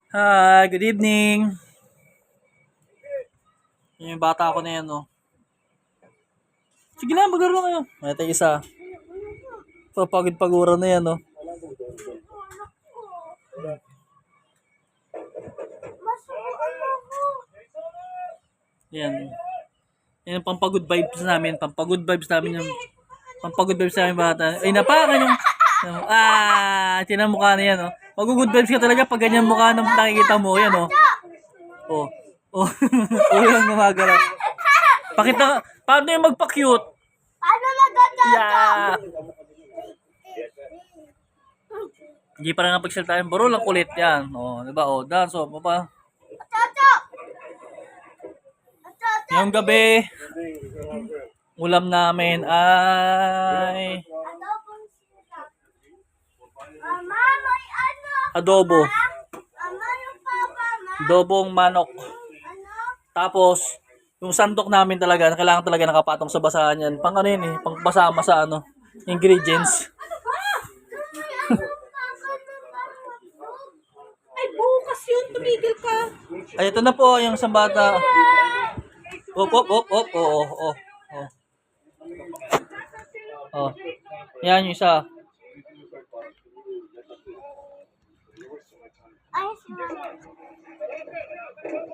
Hi, good evening. Yung bata ko na yan, oh. Sige lang, maglaro kayo. Ito isa. Papagod-pagura na yan, oh. Yan. Yan ang pampagod vibes namin. Pampagod vibes namin yung pampagod vibes namin bata. Ay, napakan yung tinan mukha na yan, oh. Mag-good vibes ka talaga pag ganyan mukha nang nakikita mo, yan, oh. Oh. Oh. Oh, yung gumagalaw. Pakita, paano yung magpa-cute? Paano magagawa? Yeah. Hindi pa rin napagsalita yung baro lang kulit yan. Oh, di ba? Oh, dance oh, papa. Ngayong gabi, ulam namin ay Mama, may ano? adobo. Mama, yung papa, ma? Adobong manok. Ano? Tapos, yung sandok namin talaga, kailangan talaga nakapatong sa basahan yan. Pang ano yun eh, pang basama sa ano, ingredients. Ay, bukas yun. Tumigil ka. Ay, ito na po yung sambata. Op, op, op, op. Oo, oo, oo. Oh. Yan yung isa. Ay, si mama.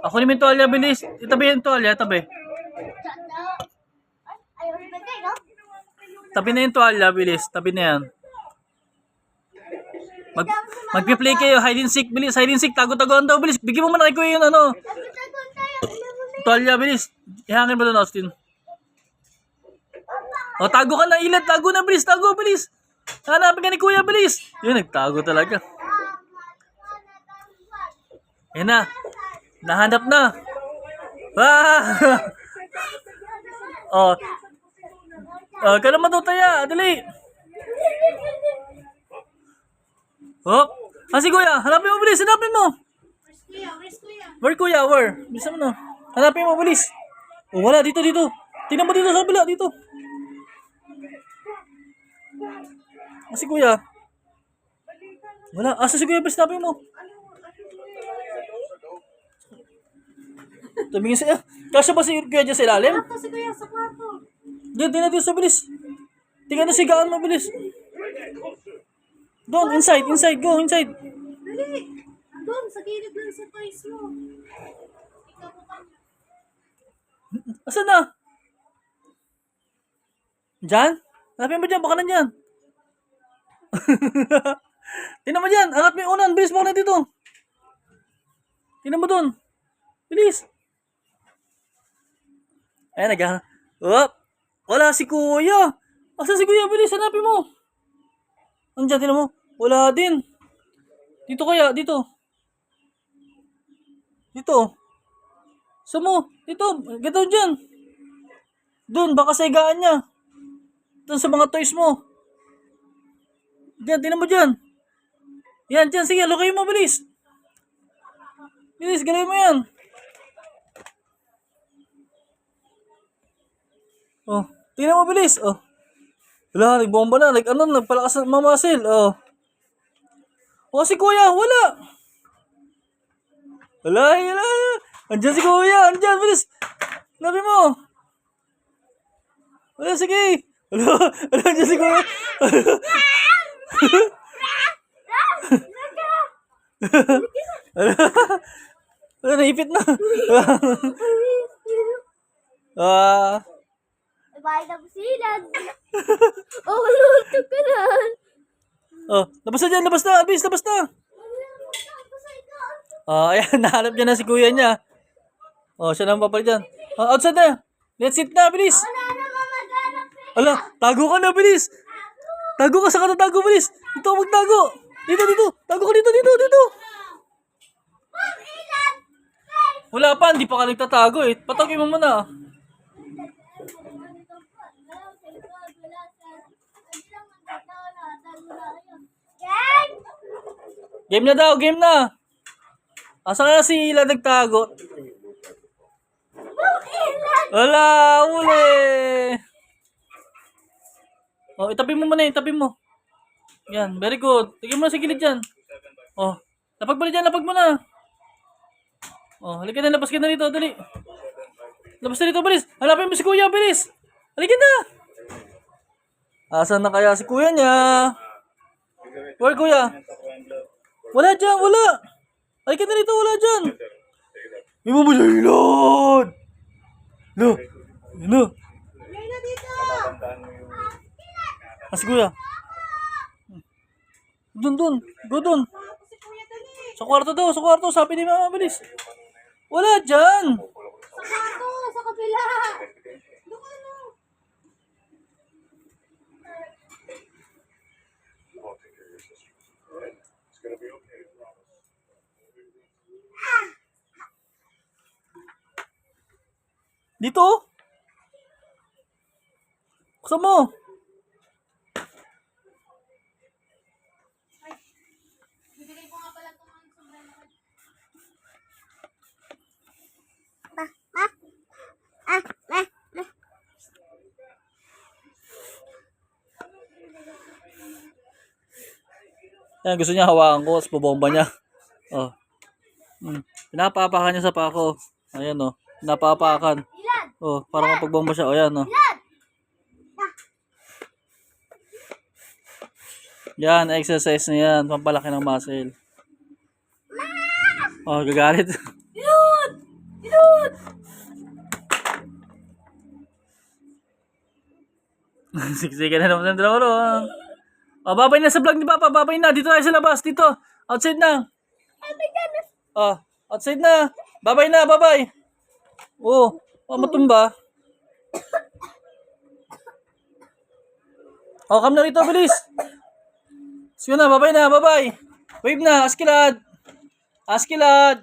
Ako naman tuwalya, bilis. Itabi yung tuwalya, tabi. Ay, ayaw ibigay, no? Tabi na yung tuwalya, bilis. Tabi na yan. Magpi-play kayo, hide and seek, bilis. Hide and seek, tago-tagoan daw, bilis. Bigyan mo muna kay Kuya yung ano. Nagtatagon tayo. Tuwalya, bilis. Ihangin mo doon, Austin. O, tago ka na, ilan. Tago na, bilis. Tago, bilis. Hanapin ka ni Kuya, bilis. Yun, nagtago talaga. Yan na. Nahanap na. Ah! Oh. Oh, kailan matutaya? Dali. Oh. Si Kuya. Hanapin mo, bilis. Hanapin mo. Where's Kuya? Where, Kuya? Where? Bisa mo na. Hanapin mo, bilis. Oh, wala. Dito, dito. Tingnan mo dito sa kabila. Dito. Si Kuya. Wala. Asa si Kuya? Bilis, hanapin mo. Tumingin siya. Kasya ba si Kuya dyan sa ilalim? Ito si Kuya sa kwarto. Diyan, tingnan dito sa bilis. Tingnan na sigaan mo, bilis. Doon, inside, inside. Go, inside. Dali. Doon, sa gilid lang sa toys mo. Ikaw mo pa. Asan na? Diyan? Hanapin mo dyan, baka nandyan. Tingnan mo dyan, hanap mo yung unan. Bilis, baka na dito. Tingnan mo doon. Bilis. Ayan, naghahanap. Oh, wala si Kuya. Asan si Kuya? Bilis, hanapin mo. Andiyan, tingnan mo. Wala din. Dito kaya, dito. Dito. Saan mo? Dito, gito dyan. Doon, baka sa higaan niya. Doon sa mga toys mo. Diyan, tingnan mo dyan. Yan, dyan, sige, lokay mo, bilis. Bilis, galay mo yan. Oh, tingnan mo, bilis. Oh. Wala, nagbomba na. Nagpalakas na mamasil. Oh. Oh, si Kuya, wala. Wala, wala. Andiyan si Kuya, andiyan, bilis. Nabi mo. Wala, sige. Wala, wala, andiyan si Kuya. Wala, naipit na. Ah, Bahay na busilan. Oh, malulutog ka na. oh, labas na dyan, labas na, abis, labas na. Oh, ayan, nahanap niya na si Kuya niya. Oh, siya naman papal dyan. Oh, outside na. Let's sit na, bilis. Wala na mamaganap eh. Ala, tago ka na, bilis. Tago ka, saka na tago, bilis. Dito ka magtago. Dito, dito. Tago ka dito, dito, dito. Wala pa, hindi pa ka nagtatago eh. Patagin mo muna. Gang! Game na daw, game na. Asa kaya si Ila nagtago? Wala, uli. Oh, itabi mo muna, itabi mo. Yan, very good. Tignan mo na sa gilid dyan. Oh, lapag mo na dyan, lapag mo na. Oh, halika na, labas ka na rito, dali. Labas na rito, bilis. Hanapin mo si kuya, bilis. Halika na. Asan na kaya si kuya niya? Where kuya? Wala dyan, wala. Halika na rito, wala dyan. May mo siya hilod. No. No. Layla dito! Ah, si kuya. Dun. Go dun. Ako si Kuya dali. Sa kwarto daw, sa kwarto. Sabi ni mama, bilis. Wala dyan. Sa kwarto, sa kabila. Doon ka na. Dito. Buksan mo. Bibigay ko nga pala itong mga sombrero. Yan, gusto niya hawakan ko, tapos bobomba niya. Oh. Pinapapakan niya sa pako. Ayan, oh. Pinapapakan. Oh, para mapagbomba siya. Oh, yan, oh. Yan, exercise na yan. Pampalaki ng muscle. Oh, gagalit. Ilod! Ilod! Siksikan na naman ng dalawa. Oh, babay na sa vlog ni Papa. Babay na. Dito tayo sa labas. Dito. Outside na. Oh my goodness! Oh, outside na. Babay na. Babay. Oh, matumba. Oh, come na rito. Bilis. Sige na. Babay na. Babay. Wave na. Askilad. Askilad.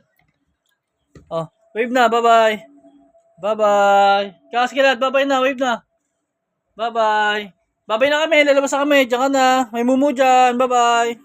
Oh, wave na. Babay. Bye-bye. Kaskilad. Babay na. Wave na. Bye-bye. Babay na kami. Lalabas na kami. Diyan ka na. May mumu dyan. Bye-bye.